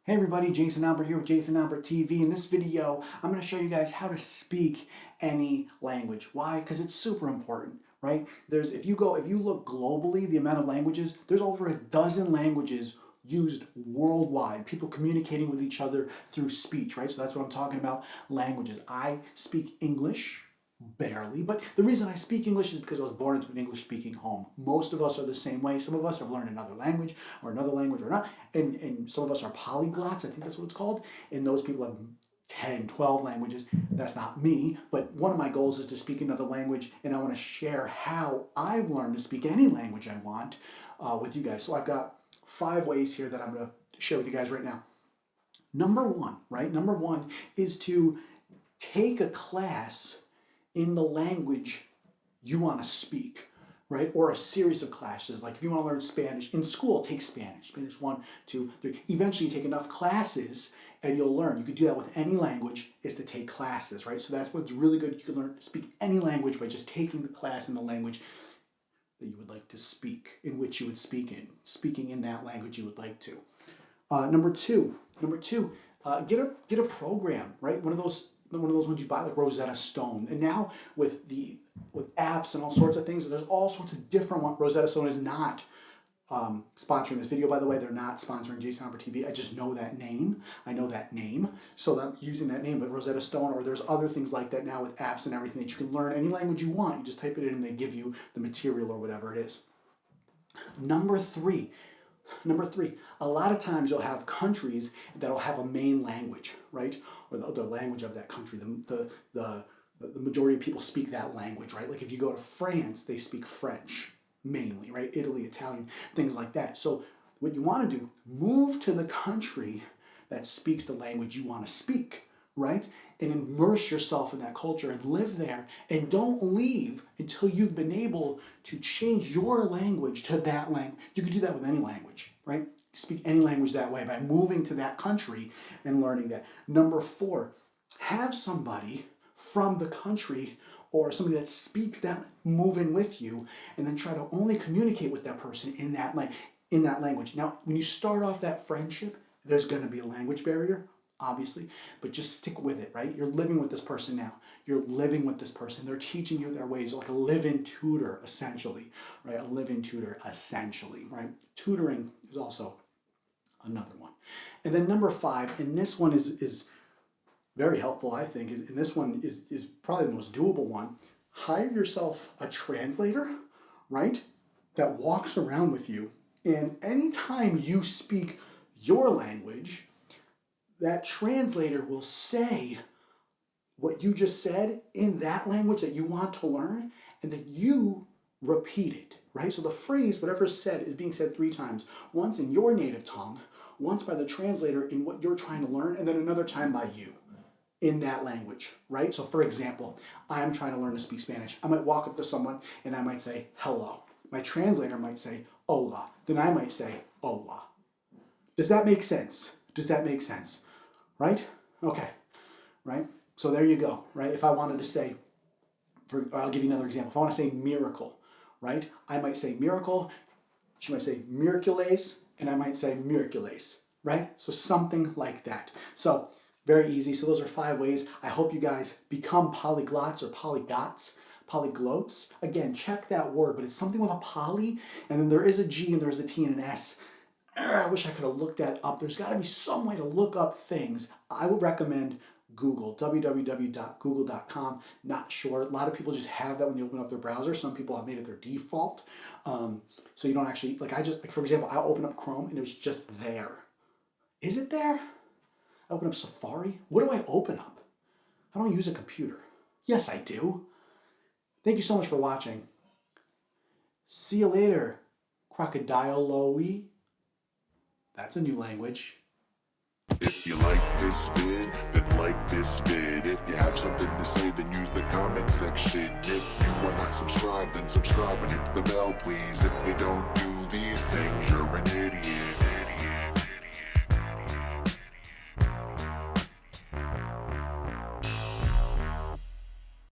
Hey everybody, Jason Albert here with Jason Albert TV. In this video, I'm going to show you guys how to speak any language. Why? Because it's super important, right? If you look globally, the amount of languages, there's over a dozen languages used worldwide. People communicating with each other through speech, right? So that's what I'm talking about, languages. I speak English. Barely, but the reason I speak English is because I was born into an English-speaking home. Most of us are the same way. Some of us have learned another language or not, and some of us are polyglots, I think that's what it's called, and those people have 10, 12 languages. That's not me, but one of my goals is to speak another language, and I want to share how I've learned to speak any language I want with you guys. So I've got 5 ways here that I'm going to share with you guys right now. Number one is to take a class in the language you want to speak, right? Or a series of classes. Like if you want to learn Spanish, in school, take Spanish. Spanish 1, 2, 3. Eventually you take enough classes and you'll learn. You could do that with any language, is to take classes, right? So that's what's really good. You can learn to speak any language by just taking the class in the language that you would like to speak, in which you would speak in, speaking in that language you would like to. Number two, get a program, right? One of those ones you buy, like Rosetta Stone. And now with apps and all sorts of things, there's all sorts of different ones. Rosetta Stone is not sponsoring this video, by the way. They're not sponsoring Jason Albert TV. I just know that name. I know that name, so I'm using that name. But Rosetta Stone, or there's other things like that now with apps and everything that you can learn any language you want. You just type it in and they give you the material or whatever it is. Number three, a lot of times you'll have countries that'll have a main language, right? Or the language of that country. The majority of people speak that language, right? Like if you go to France, they speak French mainly, right? Italy, Italian, things like that. So what you want to do, move to the country that speaks the language you want to speak, right? And immerse yourself in that culture and live there, and don't leave until you've been able to change your language to that language. You can do that with any language, right? You speak any language that way by moving to that country and learning that. Number 4, have somebody from the country or somebody that speaks that move in with you, and then try to only communicate with that person in that language. Now, when you start off that friendship, there's going to be a language barrier, obviously, but just stick with it, right? You're living with this person now. You're living with this person. They're teaching you their ways, like a live-in tutor, essentially, right? A live-in tutor, essentially, right? Tutoring is also another one. And then number 5, and this one is very helpful, I think, and this one is probably the most doable one. Hire yourself a translator, right? That walks around with you, and anytime you speak your language, that translator will say what you just said in that language that you want to learn, and then you repeat it, right? So the phrase, whatever is said, is being said 3 times. Once in your native tongue, once by the translator in what you're trying to learn, and then another time by you in that language, right? So for example, I'm trying to learn to speak Spanish. I might walk up to someone and I might say, hello. My translator might say, hola. Then I might say, hola. Does that make sense? Does that make sense? Right? Okay, right? So there you go, right? If I wanted to say, I'll give you another example. If I want to say miracle, right? I might say miracle, she might say miracules, and I might say miracules, right? So something like that. So very easy. So those are 5 ways. I hope you guys become polyglots or polyglots. Again, check that word, but it's something with a poly, and then there is a G and there's a T and an S. I wish I could have looked that up. There's got to be some way to look up things. I would recommend Google, www.google.com. Not sure. A lot of people just have that when they open up their browser. Some people have made it their default. So you don't actually, for example, I open up Chrome and it was just there. Is it there? I open up Safari. What do I open up? I don't use a computer. Yes, I do. Thank you so much for watching. See you later, Crocodile-Loey. That's a new language. If you like this vid, then like this vid. If you have something to say, then use the comment section. If you are not subscribed, then subscribe and hit the bell, please. If they don't do these things, you're an idiot.